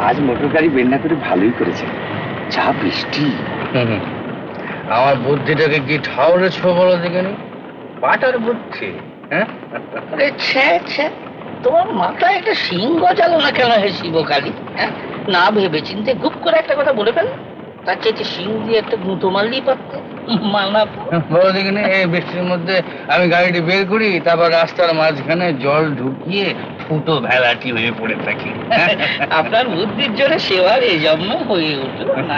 আজ মোটর গাড়ি বের না করে ভালোই করেছে, যা বৃষ্টি। আমার বুদ্ধিটাকে কি ঠাউরেছ বলো দেখিনি, পাটার বুদ্ধি। হ্যাঁ, তোমার মাথায় একটা শিং গজালো না কেন হে শিবকালী? না ভেবে চিনতে গুপ করে একটা কথা বলে ফেল, তার চেয়ে শিং দিয়ে একটা গুঁতো মারলেই পারতে। মানাতো বলো দেখিনি, এই বৃষ্টির মধ্যে আমি গাড়িটি বের করি, তারপর রাস্তার মাঝখানে জল ঢুকিয়ে ফুটো ভেলাটি হয়ে পড়ে থাকি। আপনার বুদ্ধির জোরে সেবার এই জন্ম হয়ে উঠল না।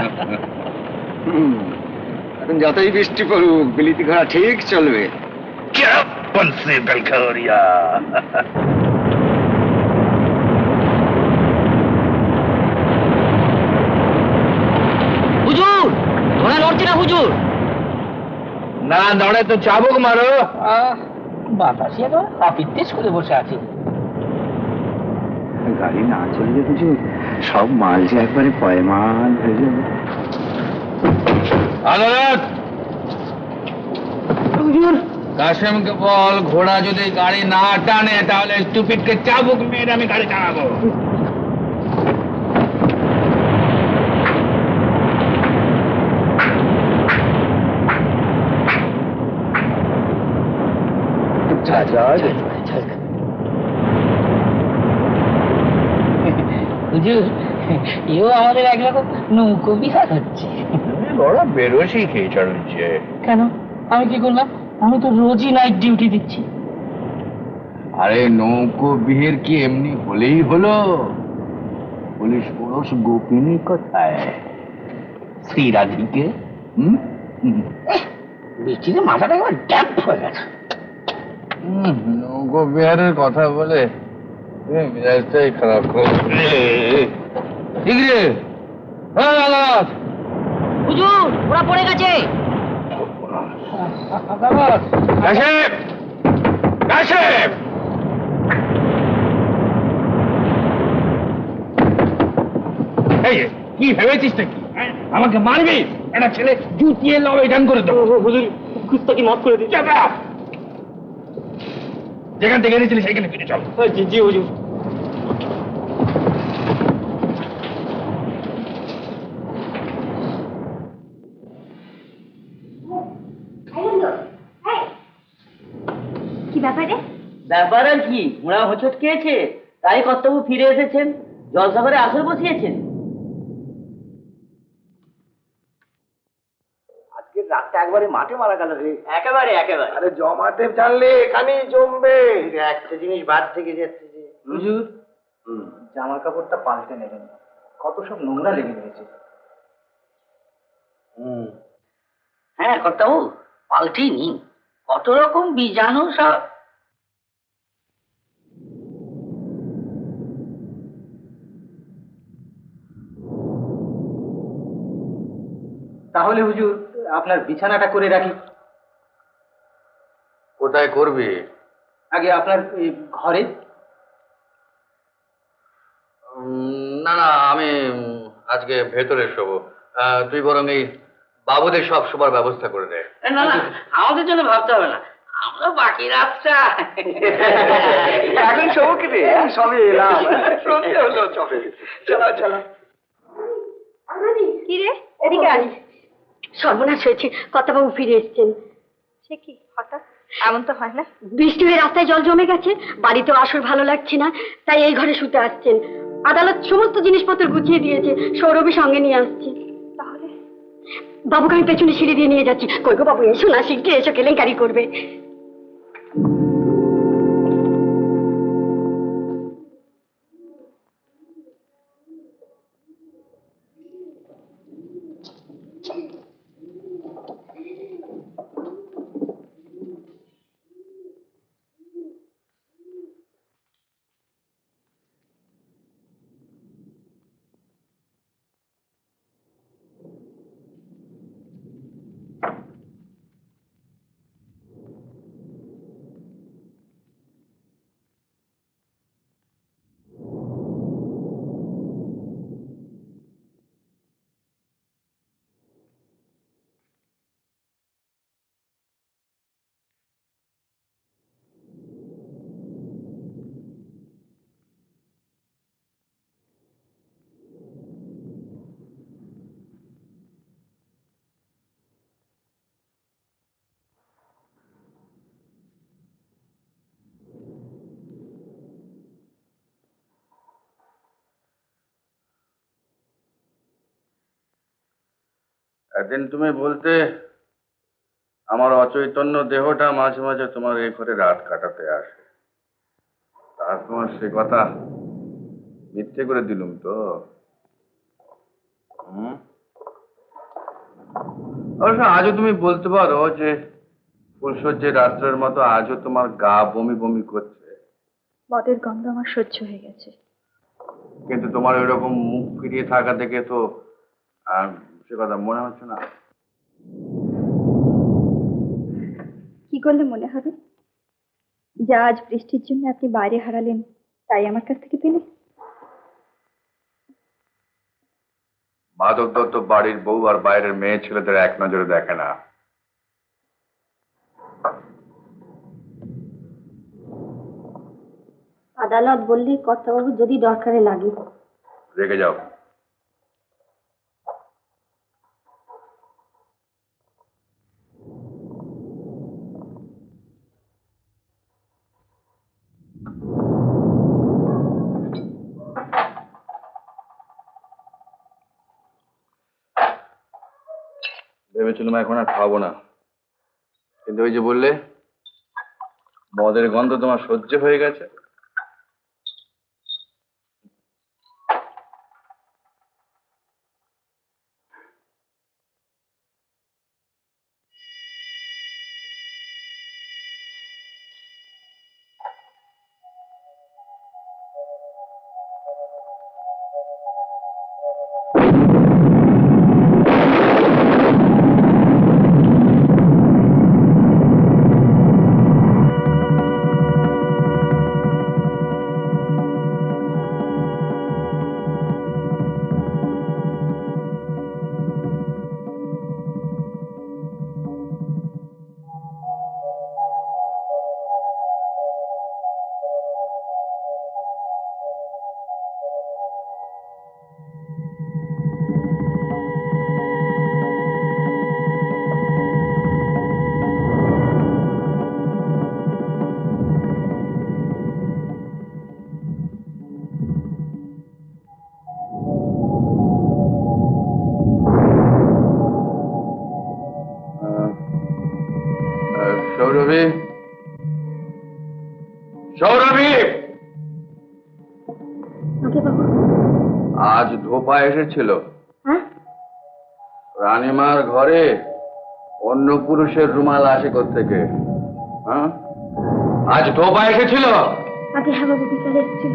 এখন যতই বৃষ্টি পড়ুক বিলিতি ঘোড়া ঠিক চলবে। হুজুর, ঘোড়া নড়ছে না হুজুর। না নড়ে তো চাবুক মারো। বাতাসে তো হাপিত্তেশ করে বসে আছে। গাড়ি না চললে হুজুর সব মাল যে একবারে পয়মাল হয়ে যাবে। আদালত, হুজুর, কাশেমকে বল ঘোড়া যদি গাড়ি না টানে তাহলে স্টুপিডকে চাবুক মেরে আমি গাড়ি টানাবো। হুজুর, এও আমাদের একরকম নৌকো বিহার হচ্ছে। বড় বেরোসি খেয়ে চড়ছে। কেন, আমি কি করলাম? আমি তো রোজই নাইট ডিউটি দিচ্ছি। আরে নৌকো বিহের কি এমনি হলেই হলো? পুলিশ পুরুষ গোপিনী কোথায়? শ্রীরাধিকে। বৃষ্টিতে মাথাটা একবার ড্যাপ হয়ে গেছে। নৌকো বিহারের কথা বলে মেজাজটাই খারাপ করবে। ঠিক রে? হুজুর, ওরা পড়ে গেছে। কাশেম! কাশেম! এই যে, কি ভেবেছিস নাকি? আমাকে মারবি? একটা ছেলে জুতিয়ে লবে ডান করে দেবো। হুজুর, কুস্তাকি মাফ করে দিন। যেখান থেকে এনেছিলি সেখানে ফিরে চল। জি জি হুজুর। কি ব্যাপারে? ব্যাপার আর কি, ঘোড়া হোঁচট খেয়েছে, তাই কর্তব্য ফিরে এসেছেন, জলসাগরে আসর বসিয়েছেন। আজকের রাতটা একবারে মাঠে মারা গেল রে। একেবারে একেবারে। আরে জমাতে জানলে এখানেই জমবে। একটা জিনিস বাদ থেকে যাচ্ছে যে হুজুর, জামা কাপড়টা পাল্টে নেবেন, কত সব নোংরা লেগে রয়েছে। হ্যাঁ কর্তাবু, পাল্টেই নিন, কত রকম বীজাণু সব। তাহলে হুজুর, আপনার বিছানাটা করে রাখি। কোথায় করবি? আগে আপনার ঘরে। না না, আমি আজকে ভেতরে শোবো। তুই বরং এই বাবুদের সব শোবার ব্যবস্থা করে দে। না না, আমাদের জন্য ভাবতে হবে না, আমরা বাকি রাতটা এখন শোবো কি রে? সবে এলাম, সন্ধে হলো সবে। চলো চলো। কি রে, এদিকে আয়। সর্বনাশ হয়েছে, কর্তাবাবু ফিরে এসেছেন। সে কি হঠাৎ? এমন তো হয় না। বৃষ্টি হয়ে রাস্তায় জল জমে গেছে, বাড়িতেও আসর ভালো লাগছে না, তাই এই ঘরে শুতে আসছেন। আদালত সমস্ত জিনিসপত্র গুছিয়ে দিয়েছে, সৌরভী সঙ্গে নিয়ে আসছে। তাহলে বাবুকে আমি পেছনে সিঁড়ি দিয়ে নিয়ে যাচ্ছি। কই গো বাবু, এসো না, শিগগির এসো, কেলেঙ্কারি করবে। একদিন তুমি বলতে আমার অচৈতন্য দেহটা মাঝে মাঝে তোমার এই ঘরে রাত কাটাতে আসে। আর তোমার সে কথা মিথ্যে করে দিলুম তো। অবশ্য আজও তুমি বলতে পারো যে ফুলসজ্জের রাত্রের মতো আজও তোমার গা বমি বমি করছে। মদের গন্ধ আমার সহ্য হয়ে গেছে। কিন্তু তোমার ওইরকম মুখ ফিরিয়ে থাকা দেখে তো সে কথা মনে হচ্ছে না। কি করলে মনে হবে যা আজ বৃষ্টির জন্য আপনি বাইরে হারালেন তাই আমার কাছ থেকে পেলেন? মাধব দত্ত বাড়ির বউ আর বাইরের মেয়ে ছেলেদের এক নজরে দেখে না। আদালত বললে কর্তাবাবু যদি দরকারে লাগে। রেখে যাও। ভেবেছিলাম এখন আর খাবো না, কিন্তু ওই যে বললে মদের গন্ধ তোমার সহ্য হয়ে গেছে। সৌরভী, সৌরভী, আজ ধোপা এসেছিল। রানীমার ঘরে অন্য পুরুষের রুমাল আসে কোত্থেকে? হ্যাঁ, আজ ধোপা এসেছিল। আগে হ্যাঁ বাবু, বিকালে এসেছিল।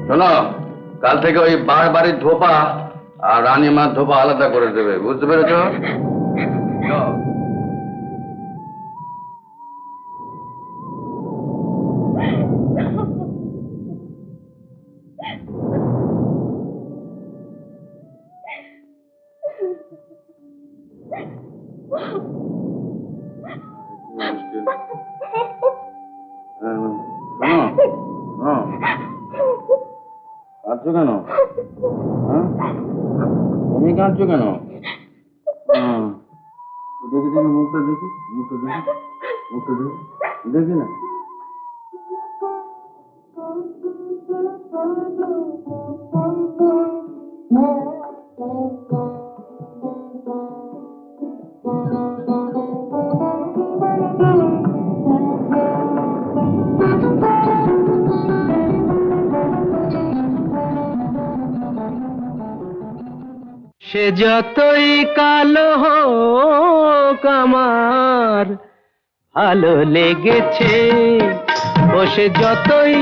শোনো, কাল থেকে ওই বাড়ির ধোপা আর রানীমার ধোপা আলাদা করে দেবে, বুঝতে পেরেছ? কাঁদছো কেন? তুমি কাঁদছো কেন? দেখি দেখি মুখটা দেখি, মুখটা দেখি, মুখটা দেখি, দেখি না। সে যতই কালো হোক আমার ভালো লেগেছে, ও সে যতই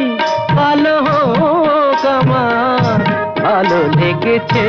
কালো হোক আমার ভালো লেগেছে।